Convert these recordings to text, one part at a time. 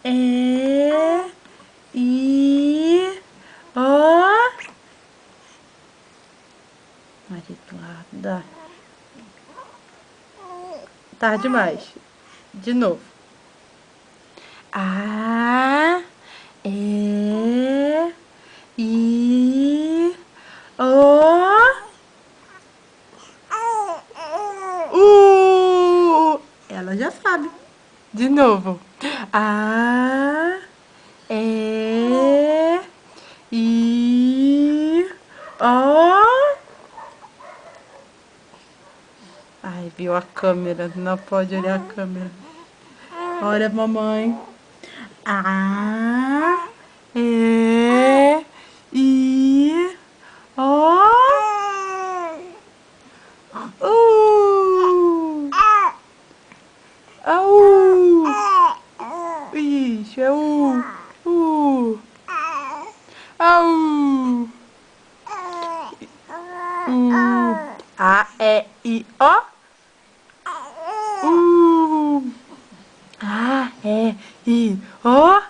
E, I, O. Maria Eduarda. Tarde demais. De novo. A, E, I, O. Ela já sabe. De novo. A, E, I, O. Ai, viu a câmera. Não pode olhar a câmera. Olha, mamãe. A, E, I, O. Au! Ixi, é Au! A, E, I, O. A, E, I, O.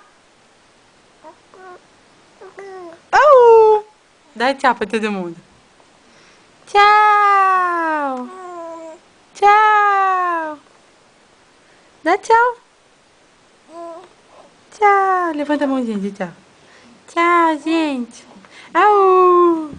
Au! Dá tchau pra todo mundo. Tchau! Tchau! Dá tchau! Tchau! Levanta a mãozinha de tchau. Tchau, gente! Au!